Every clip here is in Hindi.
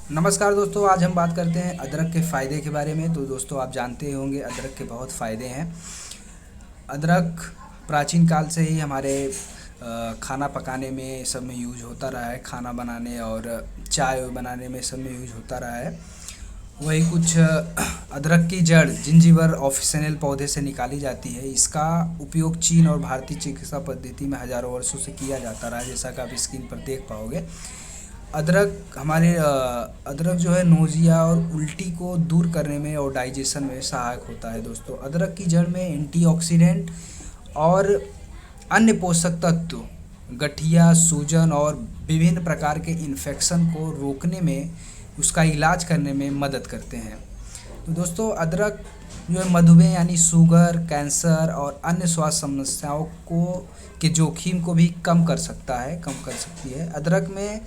नमस्कार दोस्तों, आज हम बात करते हैं अदरक के फ़ायदे के बारे में। तो दोस्तों आप जानते ही होंगे अदरक के बहुत फ़ायदे हैं। अदरक प्राचीन काल से ही हमारे खाना पकाने में सब में यूज होता रहा है। खाना बनाने और चाय बनाने में सब में यूज होता रहा है। वही कुछ अदरक की जड़ जिंजीबर ऑफिशिनल पौधे से निकाली जाती है। इसका उपयोग चीन और भारतीय चिकित्सा पद्धति में हज़ारों वर्षों से किया जाता रहा है, जैसा कि आप स्क्रीन पर देख पाओगे। अदरक जो है नोज़िया और उल्टी को दूर करने में और डाइजेशन में सहायक होता है। दोस्तों अदरक की जड़ में एंटीऑक्सीडेंट और अन्य पोषक तत्व गठिया, सूजन और विभिन्न प्रकार के इन्फेक्शन को रोकने में, उसका इलाज करने में मदद करते हैं। तो दोस्तों अदरक जो है मधुमेह यानी शुगर, कैंसर और अन्य स्वास्थ्य समस्याओं के जोखिम को भी कम कर सकती है। अदरक में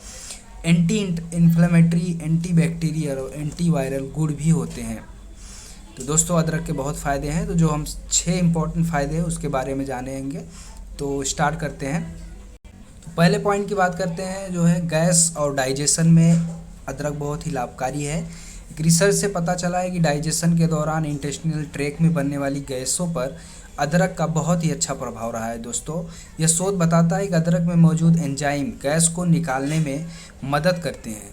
एंटी इन्फ्लेमेटरी, एंटी बैक्टीरियल और एंटी वायरल गुण भी होते हैं। तो दोस्तों अदरक के बहुत फ़ायदे हैं। तो जो हम 6 इम्पॉर्टेंट फ़ायदे हैं उसके बारे में जानेंगे। तो स्टार्ट करते हैं। तो पहले पॉइंट की बात करते हैं, जो है गैस और डाइजेशन में अदरक बहुत ही लाभकारी है। एक रिसर्च से पता चला है कि डाइजेशन के दौरान इंटेस्टिनल ट्रैक्ट में बनने वाली गैसों पर अदरक का बहुत ही अच्छा प्रभाव रहा है। दोस्तों यह शोध बताता है कि अदरक में मौजूद एंजाइम गैस को निकालने में मदद करते हैं,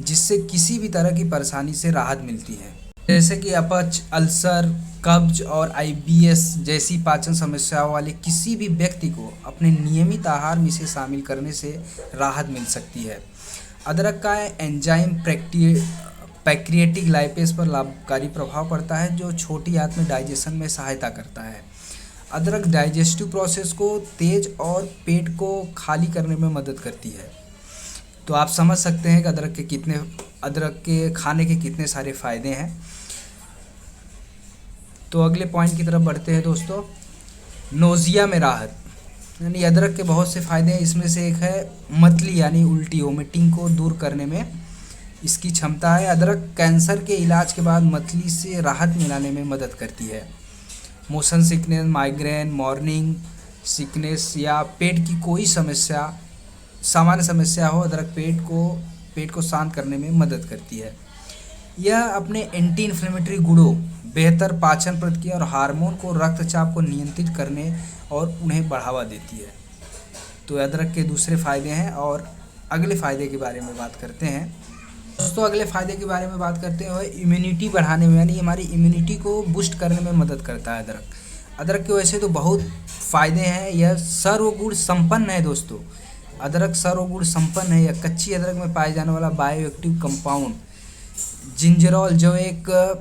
जिससे किसी भी तरह की परेशानी से राहत मिलती है, जैसे कि अपच, अल्सर, कब्ज और आईबीएस जैसी पाचन समस्याओं वाले किसी भी व्यक्ति को अपने नियमित आहार में इसे शामिल करने से राहत मिल सकती है। अदरक का एंजाइम पैक्रियाटिक लाइपेज पर लाभकारी प्रभाव पड़ता है, जो छोटी आंत में डाइजेशन में सहायता करता है। अदरक डाइजेस्टिव प्रोसेस को तेज और पेट को खाली करने में मदद करती है। तो आप समझ सकते हैं कि अदरक के खाने के कितने सारे फ़ायदे हैं। तो अगले पॉइंट की तरफ बढ़ते हैं दोस्तों। नोज़िया में राहत, यानी अदरक के बहुत से फ़ायदे हैं। इसमें से एक है मतली यानी उल्टी, वोमिटिंग को दूर करने में इसकी क्षमता है। अदरक कैंसर के इलाज के बाद मतली से राहत मिलाने में मदद करती है। Motion sickness, migraine, morning sickness या पेट की कोई सामान्य समस्या हो, अदरक पेट को शांत करने में मदद करती है। यह अपने एंटी इन्फ्लेमेटरी गुणों, बेहतर पाचन प्रक्रिया और हार्मोन को रक्तचाप को नियंत्रित करने और उन्हें बढ़ावा देती है। तो अदरक के दूसरे फ़ायदे हैं। और अगले फ़ायदे के बारे में बात करते हैं। दोस्तों अगले फ़ायदे के बारे में बात करते हैं, इम्यूनिटी बढ़ाने में, यानी हमारी इम्यूनिटी को बूस्ट करने में मदद करता है अदरक। अदरक के वैसे तो बहुत फ़ायदे हैं। यह सर्वगुण संपन्न है। दोस्तों अदरक सर्वगुण संपन्न है। यह कच्ची अदरक में पाए जाने वाला बायोएक्टिव कंपाउंड जिंजरॉल, जो एक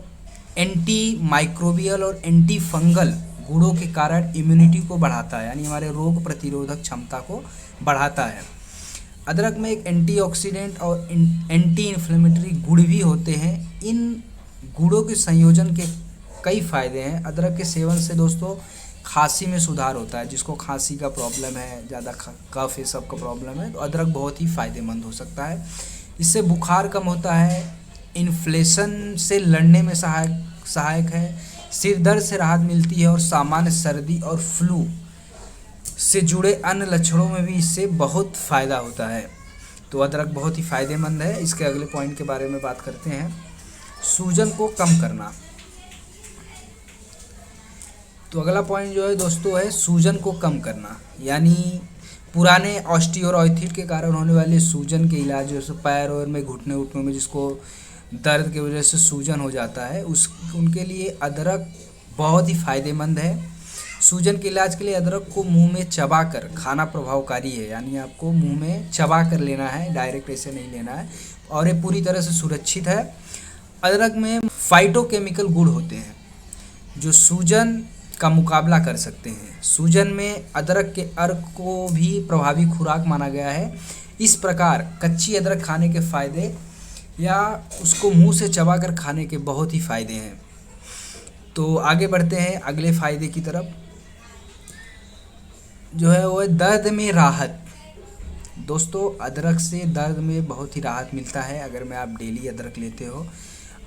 एंटी माइक्रोबियल और एंटी फंगल गुणों के कारण इम्यूनिटी को बढ़ाता है, यानी हमारे रोग प्रतिरोधक क्षमता को बढ़ाता है। अदरक में एक एंटीऑक्सीडेंट और एंटी इन्फ्लेमेटरी गुण भी होते हैं। इन गुणों के संयोजन के कई फ़ायदे हैं। अदरक के सेवन से दोस्तों खांसी में सुधार होता है। जिसको खांसी का प्रॉब्लम है, ज़्यादा कफ ये सब का प्रॉब्लम है, तो अदरक बहुत ही फ़ायदेमंद हो सकता है। इससे बुखार कम होता है, इन्फ्लेशन से लड़ने में सहायक है, सिर दर्द से राहत मिलती है और सामान्य सर्दी और फ्लू से जुड़े अन्य लक्षणों में भी इससे बहुत फ़ायदा होता है। तो अदरक बहुत ही फ़ायदेमंद है। इसके अगले पॉइंट के बारे में बात करते हैं, सूजन को कम करना। तो अगला पॉइंट जो है दोस्तों है सूजन को कम करना, यानी पुराने ऑस्टियोआर्थराइटिस के कारण होने वाले सूजन के इलाज, जैसे पैर और में, घुटने उठने में जिसको दर्द की वजह से सूजन हो जाता है, उनके लिए अदरक बहुत ही फ़ायदेमंद है। सूजन के इलाज के लिए अदरक को मुंह में चबाकर खाना प्रभावकारी है, यानी आपको मुंह में चबा कर लेना है, डायरेक्ट ऐसे नहीं लेना है, और ये पूरी तरह से सुरक्षित है। अदरक में फाइटोकेमिकल गुण होते हैं जो सूजन का मुकाबला कर सकते हैं। सूजन में अदरक के अर्क को भी प्रभावी खुराक माना गया है। इस प्रकार कच्ची अदरक खाने के फ़ायदे या उसको मुंह से चबाकर खाने के बहुत ही फ़ायदे हैं। तो आगे बढ़ते हैं अगले फ़ायदे की तरफ, जो है वो दर्द में राहत। दोस्तों अदरक से दर्द में बहुत ही राहत मिलता है अगर मैं आप डेली अदरक लेते हो।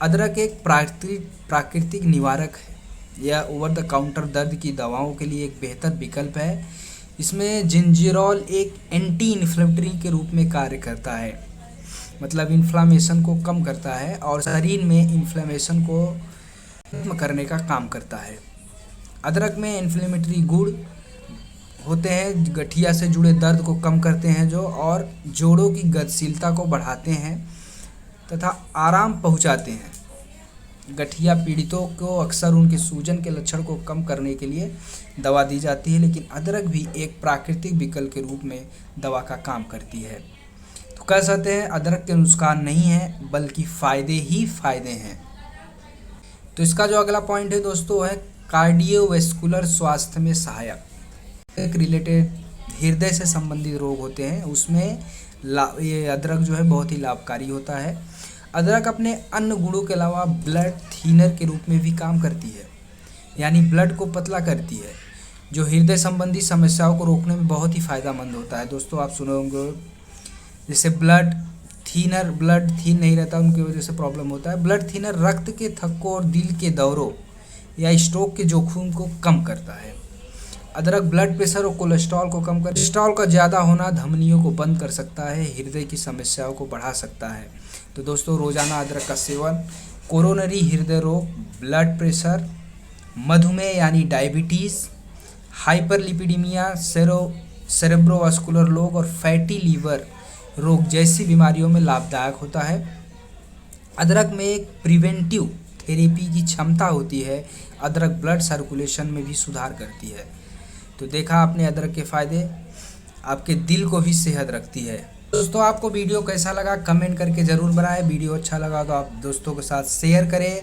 अदरक एक प्राकृतिक निवारक है। यह ओवर द काउंटर दर्द की दवाओं के लिए एक बेहतर विकल्प है। इसमें जिंजीरोल एक एंटी इन्फ्लेमेटरी के रूप में कार्य करता है। मतलब इन्फ्लामेशन को कम करता है और शरीर में इन्फ्लामेशन को खत्म करने का काम करता है। अदरक में इन्फ्लेमेटरी गुण होते हैं, गठिया से जुड़े दर्द को कम करते हैं जो, और जोड़ों की गतिशीलता को बढ़ाते हैं तथा आराम पहुंचाते हैं। गठिया पीड़ितों को अक्सर उनके सूजन के लक्षण को कम करने के लिए दवा दी जाती है, लेकिन अदरक भी एक प्राकृतिक विकल्प के रूप में दवा का काम करती है। तो कह सकते हैं अदरक के नुकसान नहीं है बल्कि फ़ायदे ही फ़ायदे हैं। तो इसका जो अगला पॉइंट है दोस्तों है कार्डियोवैस्कुलर स्वास्थ्य में सहायक। एक रिलेटेड हृदय से संबंधित रोग होते हैं उसमें ये अदरक जो है बहुत ही लाभकारी होता है। अदरक अपने अन्य गुणों के अलावा ब्लड थिनर के रूप में भी काम करती है, यानी ब्लड को पतला करती है, जो हृदय संबंधी समस्याओं को रोकने में बहुत ही फ़ायदेमंद होता है। दोस्तों आप सुने होंगे जैसे ब्लड थिन नहीं रहता, उनकी वजह से प्रॉब्लम होता है। ब्लड थिनर रक्त के थक्कों और दिल के दौरों या स्ट्रोक के जोखिम को कम करता है। अदरक ब्लड प्रेशर और कोलेस्ट्रॉल को कम कर, कोलेस्ट्रॉल का ज़्यादा होना धमनियों को बंद कर सकता है, हृदय की समस्याओं को बढ़ा सकता है। तो दोस्तों रोज़ाना अदरक का सेवन कोरोनरी हृदय रोग, ब्लड प्रेशर, मधुमेह यानी डायबिटीज़, हाइपरलिपिडीमिया, सेरेब्रोवास्कुलर रोग और फैटी लीवर रोग जैसी बीमारियों में लाभदायक होता है। अदरक में एक प्रिवेंटिव थेरेपी की क्षमता होती है। अदरक ब्लड सर्कुलेशन में भी सुधार करती है। तो देखा आपने अदरक के फ़ायदे, आपके दिल को भी सेहत रखती है। दोस्तों आपको वीडियो कैसा लगा कमेंट करके ज़रूर बताएं। वीडियो अच्छा लगा तो आप दोस्तों के साथ शेयर करें,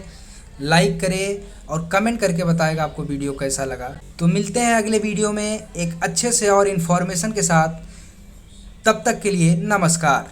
लाइक करें और कमेंट करके बताएगा आपको वीडियो कैसा लगा। तो मिलते हैं अगले वीडियो में एक अच्छे से और इन्फॉर्मेशन के साथ। तब तक के लिए नमस्कार।